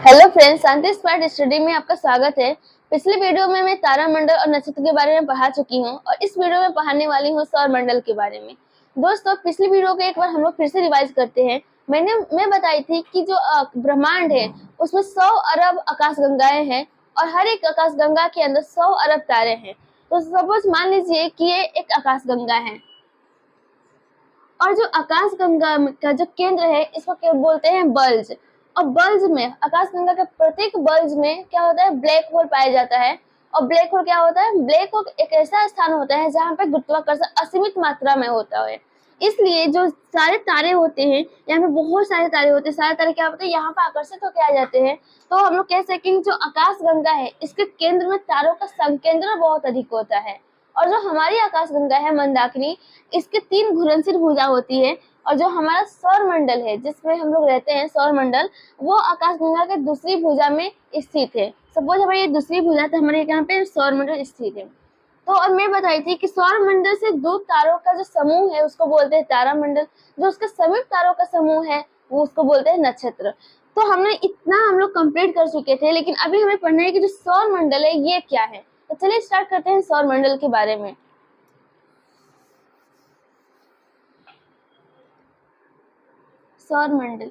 Hello friends, शांति smart study में आपका स्वागत है। पिछले वीडियो में मैं तारामंडल और नक्षत्र के बारे में पढ़ा चुकी हूँ और इस वीडियो में पढ़ाने वाली हूँ सौर मंडल के बारे में। दोस्तों, पिछली वीडियो को एक बार हम लोग फिर से रिवाइज करते हैं। मैं बताई थी कि जो ब्रह्मांड है उसमें 100 अरब आकाशगंगाएं हैं और हर एक आकाशगंगा के अंदर 100 अरब तारे हैं। तो सपोज मान लीजिए कि ये एक आकाशगंगा है और जो आकाशगंगा का जो केंद्र है इसको क्या बोलते हैं, बल्ज। और बल्ज में, आकाशगंगा के प्रत्येक बल्ज में क्या होता है, ब्लैक होल पाया जाता है। और ब्लैक होल क्या होता है, ब्लैक होल एक ऐसा स्थान होता है जहाँ पे गुरुत्वाकर्षण असीमित मात्रा में होता है। इसलिए जो सारे तारे होते हैं, यहाँ पे बहुत सारे तारे होते हैं, सारे तारे क्या होते हैं, यहाँ पे आकर्षित होकर आ जाते हैं। तो हम लोग कह सकें जो आकाशगंगा है इसके केंद्र में तारों का संकेंद्र बहुत अधिक होता है। और जो हमारी आकाशगंगा है मंदाकिनी, इसके 3 घुलनशील भुजा होती है। और जो हमारा सौर मंडल है जिसमें हम लोग रहते हैं, सौर मंडल, वो आकाशगंगा के दूसरी भुजा में स्थित है। सपोज हमारी ये दूसरी भुजा, तो हमारे यहाँ पे सौर मंडल स्थित है। तो और मैं बताई थी कि सौर मंडल से दूर तारों का जो समूह है उसको बोलते हैं तारामंडल। जो उसके समीप तारों का समूह है वो उसको बोलते हैं नक्षत्र। तो हमने इतना हम लोग कंप्लीट कर चुके थे, लेकिन अभी हमें पढ़ना है कि जो सौर मंडल है ये क्या है। तो चलिए स्टार्ट करते हैं सौर मंडल के बारे में। सौर मंडल,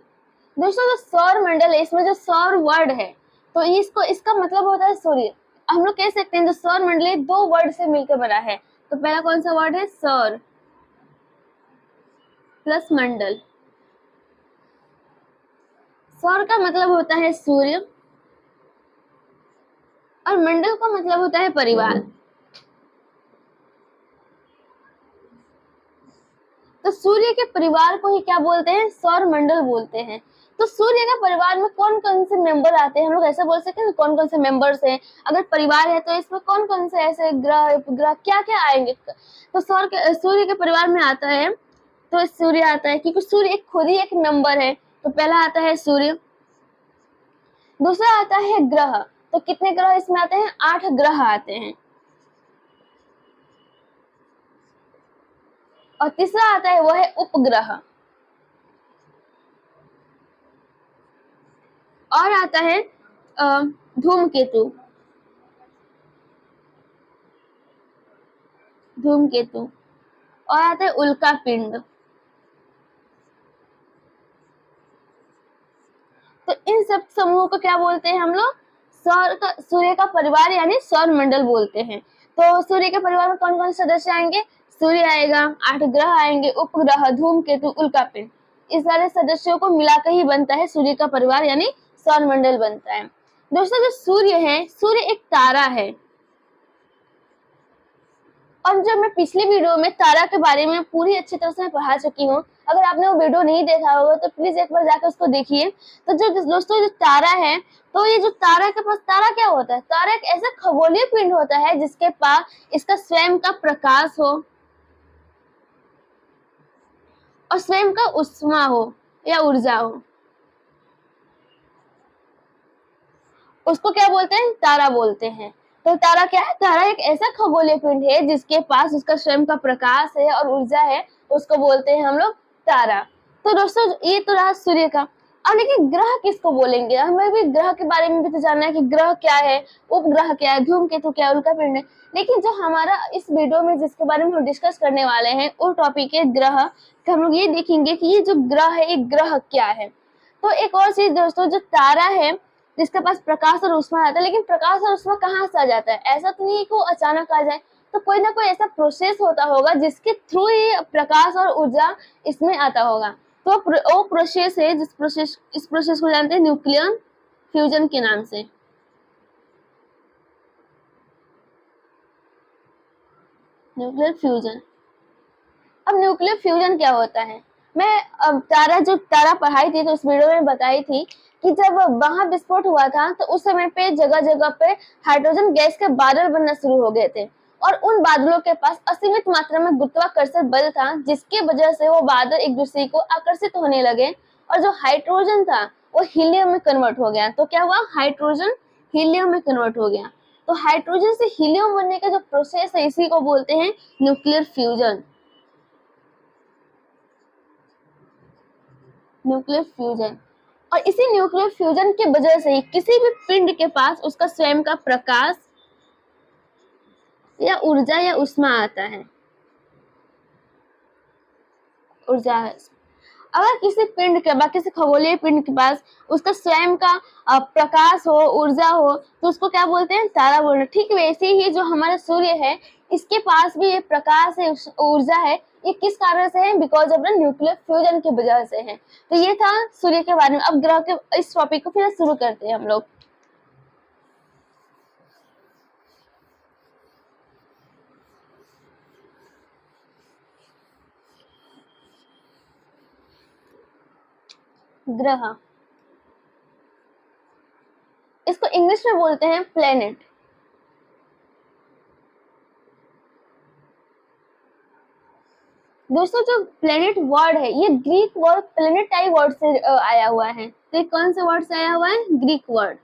दोस्तों जो सौर मंडल है इसमें जो सौर वर्ड है तो इसको इसका मतलब होता है सूर्य। हम लोग कह सकते हैं जो सौर मंडल है 2 वर्ड से मिलकर बना है। तो पहला कौन सा वर्ड है, सौर प्लस मंडल। सौर का मतलब होता है सूर्य और मंडल का मतलब होता है परिवार। तो सूर्य के परिवार को ही क्या बोलते हैं, सौर मंडल बोलते हैं। तो सूर्य के परिवार में कौन कौन से मेंबर आते हैं, हम लोग ऐसा बोल सकते हैं कौन कौन से मेंबर्स हैं। अगर परिवार है तो इसमें कौन कौन से ऐसे ग्रह ग्रह क्या क्या आएंगे। तो सूर्य के परिवार में आता है, तो सूर्य आता है क्योंकि सूर्य एक खुद ही एक नंबर है। तो पहला आता है सूर्य, दूसरा आता है ग्रह। तो कितने ग्रह इसमें आते हैं, 8 ग्रह आते हैं। और तीसरा आता है वो है उपग्रह। और आता है धूमकेतु। धूमकेतु और आता है उल्का पिंड। तो इन सब समूहों को क्या बोलते हैं हम लोग, सूर्य का परिवार यानी सौर मंडल बोलते हैं। तो सूर्य के परिवार में कौन कौन से सदस्य आएंगे, सूर्य आएगा, 8 ग्रह आएंगे, उपग्रह, धूमकेतु, उल्का पिंड। इस सारे सदस्यों को मिलाकर ही बनता है सूर्य का परिवार यानी सौर मंडल बनता है। दोस्तों जो सूर्य है, सूर्य एक तारा है। और जब मैं पिछली वीडियो में तारा के बारे में पूरी अच्छी तरह से पढ़ा चुकी हूँ, अगर आपने वो वीडियो नहीं देखा होगा तो प्लीज एक बार जाकर उसको देखिए। तो जो दोस्तों जो तारा है, तो ये जो तारा के पास, तारा क्या होता है, तारा एक ऐसा खगोलीय पिंड होता है जिसके पास इसका स्वयं का प्रकाश हो और स्वयं का उष्मा हो या ऊर्जा हो, उसको क्या बोलते हैं, तारा बोलते हैं। तो तारा क्या है, तारा एक ऐसा खगोलीय पिंड है जिसके पास उसका स्वयं का प्रकाश है और ऊर्जा है, उसको बोलते हैं हम लोग तारा। तो दोस्तों ये तो रहा सूर्य का। अब लेकिन ग्रह किसको बोलेंगे, हमें भी ग्रह के बारे में भी तो जानना है कि ग्रह क्या है, उपग्रह क्या है, धूमकेतु क्या है, उल्का पिंड है। लेकिन जो हमारा इस वीडियो में जिसके बारे में हम डिस्कस करने वाले हैं वो टॉपिक है ग्रह। तो हम लोग ये देखेंगे कि ये जो ग्रह है, ये ग्रह क्या है। तो एक और चीज दोस्तों, जो तारा है जिसके पास प्रकाश और ऊष्मा आता है, लेकिन प्रकाश और ऊष्मा कहाँ से आ जाता है, ऐसा तो नहीं है कि वो अचानक आ जाए। तो कोई ना कोई ऐसा प्रोसेस होता होगा जिसके थ्रू ही प्रकाश और ऊर्जा इसमें आता होगा। तो वो प्रोसेस है इस प्रोसेस को जानते हैं न्यूक्लियर फ्यूजन के नाम से। Nuclear fusion. अब न्यूक्लियर फ्यूजन क्या होता है, मैं जो तारा पढ़ाई थी तो उस वीडियो में बताई थी कि जब वहां विस्फोट हुआ था तो उस समय पे जगह जगह पे हाइड्रोजन गैस के बादल बनना शुरू हो गए थे। और उन बादलों के पास असीमित मात्रा में गुरुत्वाकर्षण बल था जिसकी वजह से वो बादल एक दूसरे को आकर्षित होने लगे। और जो हाइड्रोजन था वो हीलियम में कन्वर्ट हो गया। तो क्या हुआ, हाइड्रोजन हीलियम में कन्वर्ट हो गया। तो हाइड्रोजन से हीलियम बनने का जो प्रोसेस है इसी को बोलते हैं न्यूक्लियर फ्यूजन। Nuclear fusion. और इसी न्यूक्लियर फ्यूजन की वजह से ही किसी भी पिंड के पास उसका स्वयं का प्रकाश या ऊर्जा या ऊष्मा आता है। ऊर्जा है। अगर किसी पिंड के पास, किसी खगोलीय पिंड के पास उसका स्वयं का प्रकाश हो, ऊर्जा हो, तो उसको क्या बोलते हैं? तारा बोलते हैं। ठीक वैसे ही जो हमारा सूर्य है, इसके पास भी ये प्रकाश है, ऊर्जा है। ये किस कारण से है? Because of the nuclear fusion की वजह से है। तो ये था सूर्य के बारे में। अब ग्रह के इस टॉपिक को फिर शुरू करते हैं हम लोग। ग्रह, इसको इंग्लिश में बोलते हैं प्लेनेट। दोस्तों जो प्लेनेट वर्ड है, ये ग्रीक वर्ड प्लेनेटाई वर्ड से आया हुआ है। तो ये कौन से वर्ड से आया हुआ है? ग्रीक वर्ड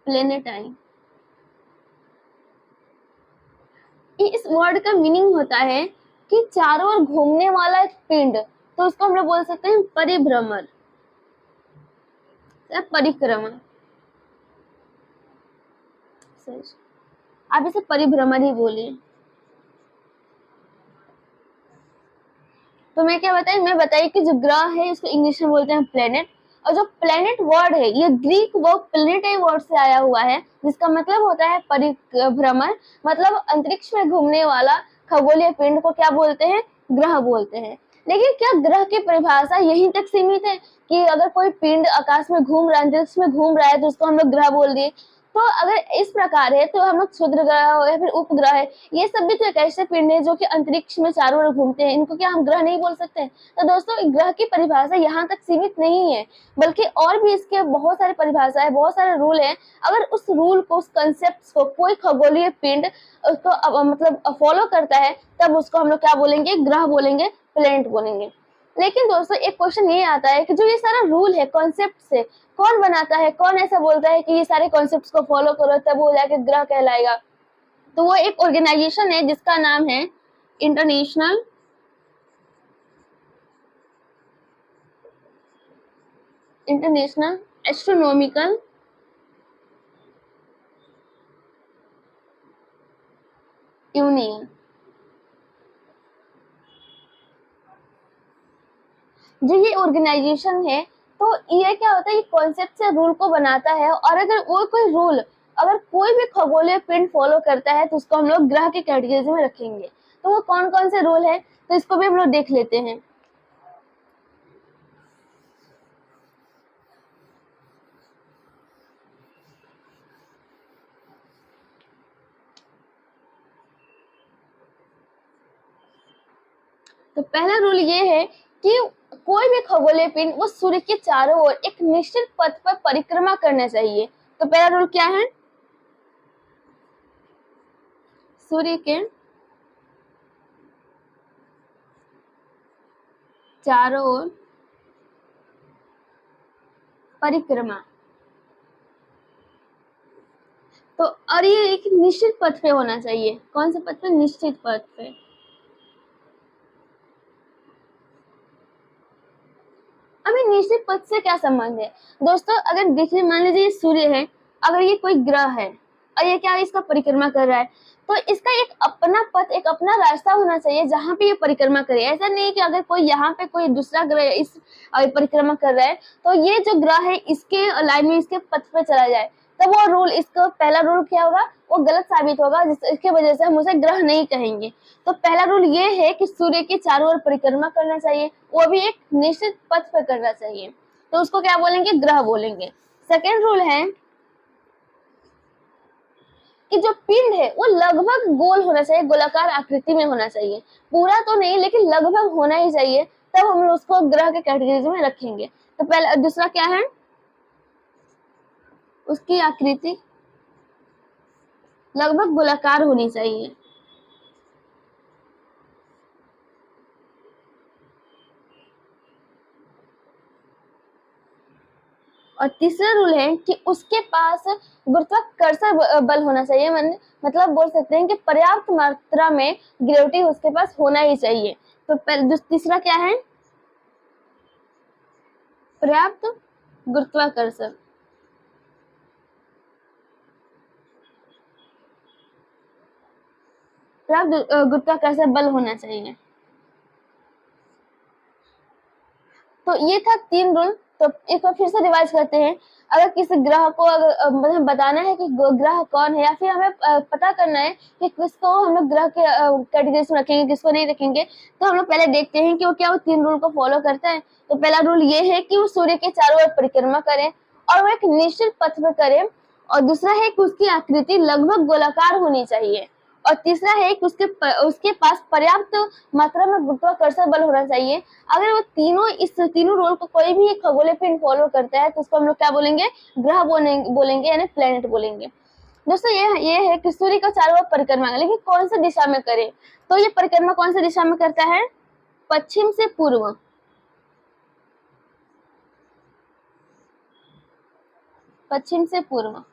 प्लेनेटाई। इस वर्ड का मीनिंग होता है कि चारों ओर घूमने वाला एक पिंड। तो उसको हम लोग बोल सकते हैं परिभ्रमण या परिक्रमा। आप इसे परिभ्रमण ही बोलिए। तो मैं क्या बताई? मैं बताई कि जो ग्रह है इसको इंग्लिश में बोलते हैं प्लेनेट। और जो प्लेनेट वर्ड है, ये ग्रीक वर्ड प्लेनेटाई वर्ड से आया हुआ है, जिसका मतलब होता है परिभ्रमण। मतलब अंतरिक्ष में घूमने वाला खगोलीय पिंड को क्या बोलते हैं? ग्रह बोलते हैं। लेकिन क्या ग्रह की परिभाषा यहीं तक सीमित है कि अगर कोई पिंड आकाश में घूम रहा है, अंतरिक्ष में घूम रहा है, तो उसको हम लोग ग्रह बोल दिए? तो अगर इस प्रकार है तो हम लोग क्षुद्र ग्रह हो या फिर उपग्रह है, ये सब भी तो एक ऐसे पिंड है जो कि अंतरिक्ष में चारों ओर घूमते हैं। इनको क्या हम ग्रह नहीं बोल सकते? तो दोस्तों ग्रह की परिभाषा यहाँ तक सीमित नहीं है, बल्कि और भी इसके बहुत सारे परिभाषा है, बहुत सारे रूल है। अगर उस रूल को, उस कंसेप्ट को कोई खगोलीय पिंड उसको मतलब फॉलो करता है, तब उसको हम लोग क्या बोलेंगे? ग्रह बोलेंगे, प्लेनेट बोलेंगे। लेकिन दोस्तों एक क्वेश्चन ये आता है कि जो ये सारा रूल है, कॉन्सेप्ट से कौन बनाता है? कौन ऐसा बोलता है कि ये सारे कॉन्सेप्ट्स को फॉलो करो तब वो जाके ग्रह कहलाएगा? तो वो एक ऑर्गेनाइजेशन है जिसका नाम है इंटरनेशनल इंटरनेशनल एस्ट्रोनॉमिकल यूनियन। जो ये ऑर्गेनाइजेशन है, तो ये क्या होता है? ये कॉन्सेप्ट से रूल को बनाता है, और अगर वो कोई रूल, अगर कोई भी खगोलीय पिंड फॉलो करता है, तो उसको हम लोग ग्रह की कैटेगरी में रखेंगे। तो वो कौन कौन से रूल है, तो इसको भी हम लोग देख लेते हैं। तो पहला रूल ये है कि कोई भी खगोलीय पिंड वो सूर्य के चारों ओर एक निश्चित पथ पर परिक्रमा करना चाहिए। तो पहला रूल क्या है? सूर्य के चारों ओर परिक्रमा। तो और ये एक निश्चित पथ पे होना चाहिए। कौन से पथ पे? निश्चित पथ पे। अभी निश्चित पथ से क्या संबंध है दोस्तों? अगर देखिए, मान लीजिए ये सूर्य है, अगर ये कोई ग्रह है और ये क्या है? इसका परिक्रमा कर रहा है, तो इसका एक अपना पथ, एक अपना रास्ता होना चाहिए जहां पे ये परिक्रमा करे। ऐसा नहीं है कि अगर कोई यहाँ पे कोई दूसरा ग्रह इस परिक्रमा कर रहा है, तो ये जो ग्रह है इसके लाइन में, इसके पथ पे चला जाए, तब वो रूल, इसका पहला रूल क्या होगा? वो गलत साबित होगा, जिसकी वजह से हम उसे ग्रह नहीं कहेंगे। तो पहला रूल ये है कि सूर्य के चारों ओर परिक्रमा करना चाहिए, वो भी एक निश्चित पथ पर करना चाहिए, तो उसको क्या बोलेंगे? ग्रह बोलेंगे। सेकेंड रूल है कि जो पिंड है वो लगभग गोल होना चाहिए, गोलाकार आकृति में होना चाहिए। पूरा तो नहीं, लेकिन लगभग होना ही चाहिए, तब हम उसको ग्रह के कैटेगरी में रखेंगे। तो पहला, दूसरा क्या है? उसकी आकृति लगभग गोलाकार होनी चाहिए। और तीसरा रूल है कि उसके पास गुरुत्वाकर्षण बल होना चाहिए, मतलब बोल सकते हैं कि पर्याप्त मात्रा में ग्रेविटी उसके पास होना ही चाहिए। तो तीसरा क्या है? पर्याप्त गुरुत्वाकर्षण। पर्याप्त गुरुत्वाकर्षण बल होना चाहिए। तो ये था 3 रूल। तो एक बार फिर से रिवाइज करते हैं। अगर किसी ग्रह को मतलब बताना है कि ग्रह कौन है, या फिर हमें पता करना है कि किसको हम लोग ग्रह के कैटेगरी में रखेंगे, किसको नहीं रखेंगे, तो हम लोग पहले देखते हैं कि वो क्या वो 3 रूल को फॉलो करता है। तो पहला रूल ये है कि वो सूर्य के चारों ओर परिक्रमा करे और वो एक निश्चित पथ पर करे। और दूसरा है कि उसकी आकृति लगभग गोलाकार होनी चाहिए। और तीसरा है कि उसके पास पर्याप्त मात्रा में गुरुत्वाकर्षण बल होना चाहिए। अगर वो इस तीनों रूल को कोई भी एक खगोलीय पिंड फॉलो करता है तो उसको हम लोग क्या बोलेंगे? ग्रह बोलेंगे यानी प्लेनेट बोलेंगे। दोस्तों ये है कि सूर्य का चारों ओर परिक्रमा, लेकिन कौन सी दिशा में करे? तो ये परिक्रमा कौन सी दिशा में करता है? पश्चिम से पूर्व। पश्चिम से पूर्व।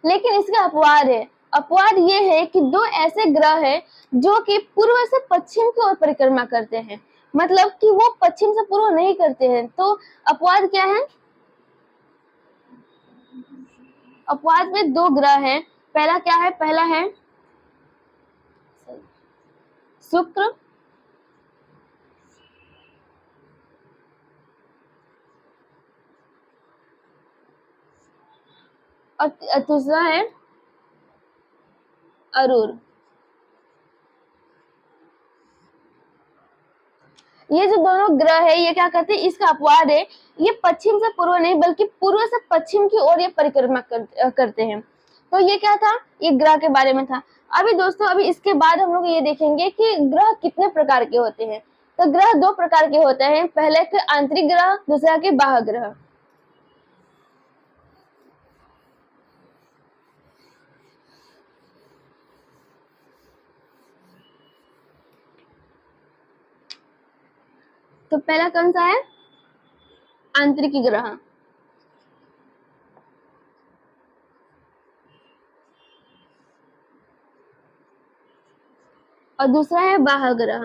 लेकिन इसका अपवाद है। अपवाद ये है कि 2 ऐसे ग्रह हैं जो कि पूर्व से पश्चिम की ओर परिक्रमा करते हैं, मतलब कि वो पश्चिम से पूर्व नहीं करते हैं। तो अपवाद क्या है? अपवाद में 2 ग्रह हैं। पहला क्या है? पहला है शुक्र और दूसरा है अरुण। ये जो दोनों ग्रह है ये क्या करते हैं? इसका अपवाद है, ये पश्चिम से पूर्व नहीं बल्कि पूर्व से पश्चिम की ओर ये परिक्रमा करते हैं। तो ये क्या था? ये ग्रह के बारे में था। अभी दोस्तों अभी इसके बाद हम लोग ये देखेंगे कि ग्रह कितने प्रकार के होते हैं। तो ग्रह 2 प्रकार के होते हैं, पहले के आंतरिक ग्रह, दूसरा के बाह्य ग्रह। तो पहला कौन सा है? आंतरिक ग्रह। और दूसरा है बाह्य ग्रह।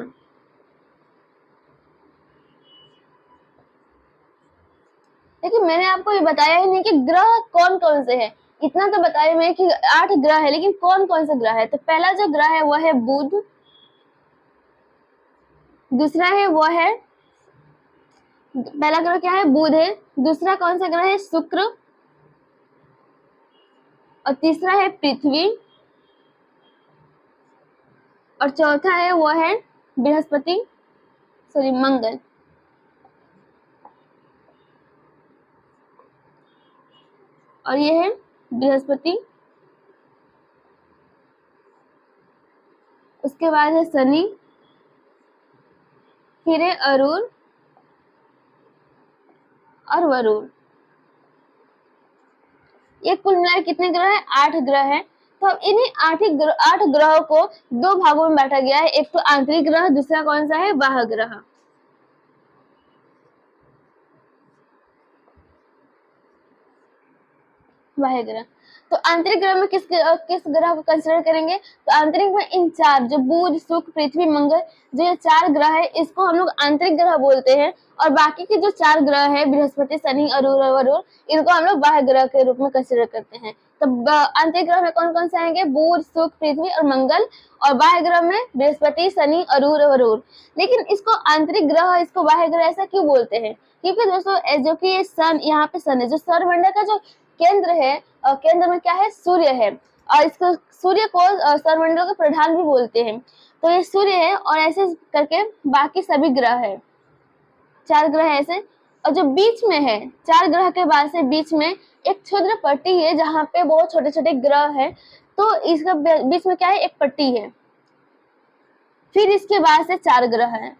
लेकिन मैंने आपको ये बताया ही नहीं कि ग्रह कौन कौन से हैं। इतना तो बताया मैं कि 8 ग्रह है, लेकिन कौन कौन से ग्रह है? तो पहला जो ग्रह है वह है बुध, दूसरा है वो है, पहला ग्रह क्या है? बुध है। दूसरा कौन सा ग्रह है? शुक्र। और तीसरा है पृथ्वी। और चौथा है वो है बृहस्पति, सॉरी मंगल। और ये है बृहस्पति। उसके बाद है शनि, फिर है अरुण और वरुण। ये कुल मिलाकर कितने ग्रह है? 8 ग्रह है। तो अब इन्हीं 8 ग्रहों को 2 भागों में बांटा गया है। एक तो आंतरिक ग्रह, दूसरा कौन सा है? बाह्य ग्रह। बाह्य ग्रह। तो आंतरिक ग्रह में किस ग्रह को कंसिडर करेंगे? तो आंतरिक में इन 4 जो बुध, शुक्र, पृथ्वी, मंगल, जो ये 4 ग्रह है इसको हम लोग आंतरिक ग्रह बोलते हैं। और बाकी के जो 4 ग्रह है बृहस्पति, शनि, अरुण और वरुण, इनको हम लोग बाह्य ग्रह के रूप में कंसिडर करते हैं। तो आंतरिक ग्रह में कौन कौन से आएंगे? बुध, शुक्र, पृथ्वी और मंगल। और बाह्य ग्रह में बृहस्पति, शनि, अरुण और वरुण। लेकिन इसको आंतरिक ग्रह, इसको बाह्य ग्रह ऐसा क्यों बोलते हैं? क्योंकि दोस्तों जो कि सन, यहाँ पे सन है, जो सौरमंडल का जो केंद्र है, केंद्र में क्या है? सूर्य है। और इसको सूर्य को सौरमंडल का प्रधान भी बोलते हैं। तो ये सूर्य है और ऐसे करके बाकी सभी ग्रह है, 4 ग्रह ऐसे। और जो बीच में है 4 ग्रह के बाद से बीच में एक क्षुद्र पट्टी है जहाँ पे बहुत छोटे छोटे ग्रह है। तो इसका बीच में क्या है? एक पट्टी है। फिर इसके बाद से 4 ग्रह है।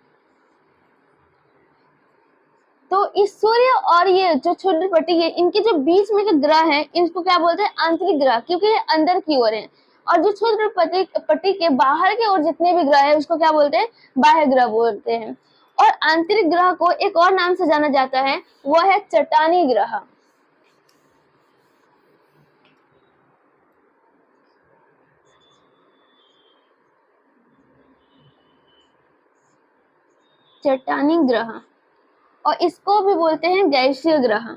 तो इस सूर्य और ये जो छोटी पट्टी है, इनके जो बीच में के ग्रह हैं इनको क्या बोलते हैं? आंतरिक ग्रह, क्योंकि ये अंदर की ओर है। और जो छोटी पट्टी के बाहर की ओर जितने भी ग्रह है उसको क्या बोलते हैं? बाह्य ग्रह बोलते हैं। और आंतरिक ग्रह को एक और नाम से जाना जाता है, वह है चट्टानी ग्रह। चट्टानी ग्रह, और इसको भी बोलते हैं गैसीय ग्रह।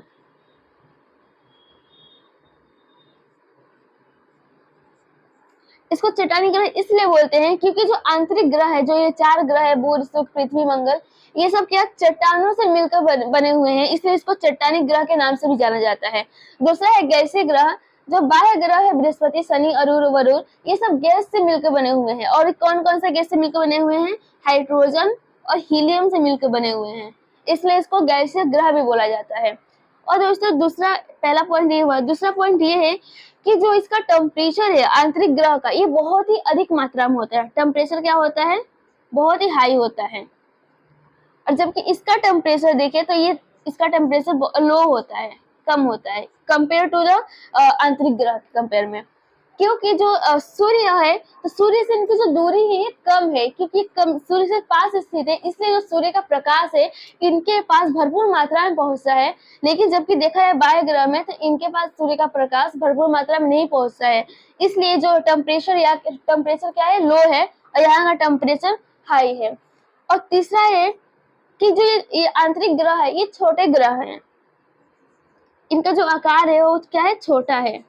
इसको चट्टानी ग्रह इसलिए बोलते हैं क्योंकि जो आंतरिक ग्रह है, जो ये 4 ग्रह है, बुध, शुक्र, पृथ्वी, मंगल, ये सब क्या चट्टानों से मिलकर बने हुए हैं, इसलिए इसको चट्टानी ग्रह के नाम से भी जाना जाता है। दूसरा है गैसीय ग्रह। जो बाह्य ग्रह है, बृहस्पति, शनि, अरुण, वरुण, ये सब गैस से मिलकर बने हुए हैं। और कौन कौन से गैस से मिलकर बने हुए हैं? हाइड्रोजन और हीलियम से मिलकर बने हुए हैं, इसलिए इसको गैसीय ग्रह भी बोला जाता है। और दोस्तों दूसरा, पहला पॉइंट ये हुआ। दूसरा पॉइंट ये है कि जो इसका टेम्परेचर है आंतरिक ग्रह का, ये बहुत ही अधिक मात्रा में होता है। टेम्परेचर क्या होता है? बहुत ही हाई होता है। और जबकि इसका टेम्परेचर देखें तो ये, इसका टेम्परेचर लो होता है, कम होता है कंपेयर टू द आंतरिक ग्रह के कंपेयर में। क्योंकि जो सूर्य है, तो सूर्य से इनकी जो दूरी है ये कम है, क्योंकि कम सूर्य से पास स्थित है, इसलिए जो सूर्य का प्रकाश है इनके पास भरपूर मात्रा में पहुंचता है। लेकिन जबकि देखा है बाह्य ग्रह में, तो इनके पास सूर्य का प्रकाश भरपूर मात्रा में नहीं पहुंचता है, इसलिए जो टेम्परेचर क्या है? लो है, और यहाँ का टेम्परेचर हाई है। और तीसरा है कि जो ये आंतरिक ग्रह है, ये छोटे ग्रह हैं। इनका जो आकार है वो क्या है? छोटा है।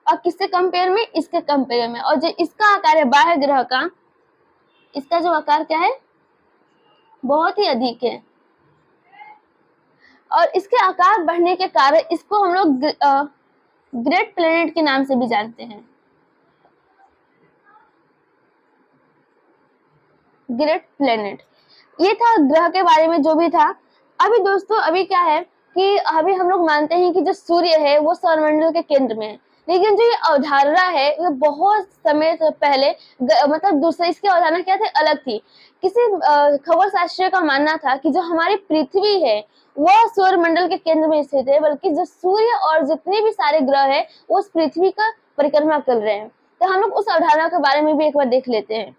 और किससे कंपेयर में? इसके कंपेयर में। और जो इसका आकार है बाह्य ग्रह का, इसका जो आकार क्या है? बहुत ही अधिक है। और इसके आकार बढ़ने के कारण इसको हम लोग ग्रेट प्लेनेट के नाम से भी जानते हैं। ग्रेट प्लेनेट, ये था ग्रह के बारे में जो भी था। अभी दोस्तों, अभी क्या है कि अभी हम लोग मानते हैं कि जो सूर्य है वो सौरमंडल के केंद्र में है, लेकिन जो ये अवधारणा है वो बहुत समय से पहले मतलब दूसरे, इसकी अवधारणा क्या थी? अलग थी। किसी खगोल शास्त्री का मानना था कि जो हमारी पृथ्वी है वह सौरमंडल के केंद्र में स्थित है, बल्कि जो सूर्य और जितने भी सारे ग्रह है वो उस पृथ्वी का परिक्रमा कर रहे हैं। तो हम लोग उस अवधारणा के बारे में भी एक बार देख लेते हैं।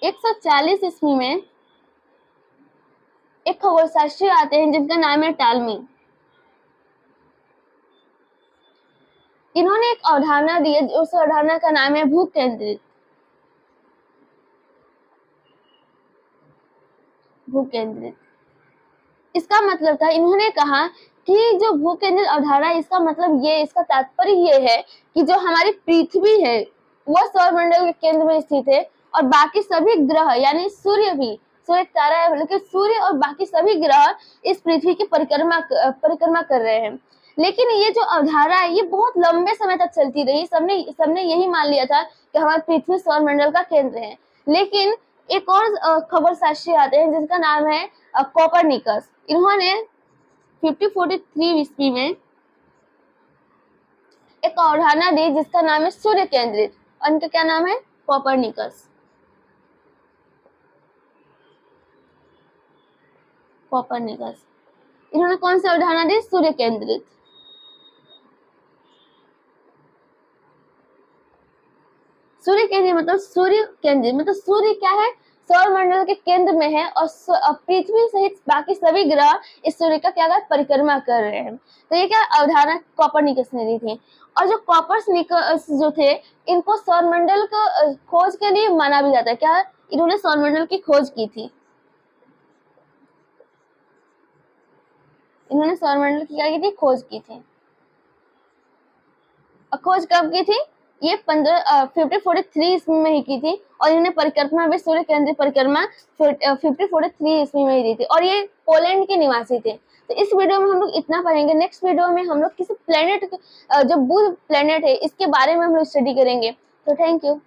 एक 140 ईस्वी में एक खगोलशास्त्री आते हैं जिनका नाम है टालमी। इन्होंने एक अवधारणा दी है, उस अवधारणा का नाम है भू केंद्रित। भू केंद्रित, इसका मतलब था, इन्होंने कहा कि जो भू केंद्रित अवधारणा, इसका मतलब ये, इसका तात्पर्य ये है कि जो हमारी पृथ्वी है वह सौरमंडल के केंद्र में स्थित है, और बाकी सभी ग्रह यानी सूर्य भी, सूर्य तारा है, लेकिन सूर्य और बाकी सभी ग्रह इस पृथ्वी की परिक्रमा कर रहे हैं। लेकिन ये जो अवधारणा है ये बहुत लंबे समय तक चलती रही। सबने यही मान लिया था कि हमारी पृथ्वी सौरमंडल का केंद्र है। लेकिन एक और खगोलशास्त्री आते हैं जिसका नाम है कोपरनिकस। इन्होंने 1543 ईस्वी में एक अवधारणा दी जिसका नाम है सूर्य केंद्रित, और इनका क्या नाम है? कोपरनिकस। कोपरनिकस, इन्होंने कौन सी अवधारणा दी? सूर्य केंद्रित। सूर्य केंद्रित मतलब, सूर्य केंद्रित मतलब सूर्य क्या है? सौरमंडल के केंद्र में है, और पृथ्वी सहित बाकी सभी ग्रह इस सूर्य का क्या परिक्रमा कर रहे हैं। तो ये क्या अवधारणा कोपरनिकस ने दी थी। और जो कोपरनिकस जो थे, इनको सौरमंडल का खोज के लिए माना भी जाता है। क्या? इन्होंने सौरमंडल की खोज की थी। इन्होंने सौरमंडल की क्या की थी? खोज की थी। और खोज कब की थी? ये 1543 ईस्वी में ही की थी। और इन्होंने परिक्रमा भी, सूर्य केंद्रित परिक्रमा 1543 ईस्वी में ही दी थी। और ये पोलैंड के निवासी थे। तो इस वीडियो में हम लोग इतना पढ़ेंगे। नेक्स्ट वीडियो में हम लोग किसी प्लेनेट, जो बुध प्लेनेट है, इसके बारे में हम लोग स्टडी करेंगे। तो थैंक यू।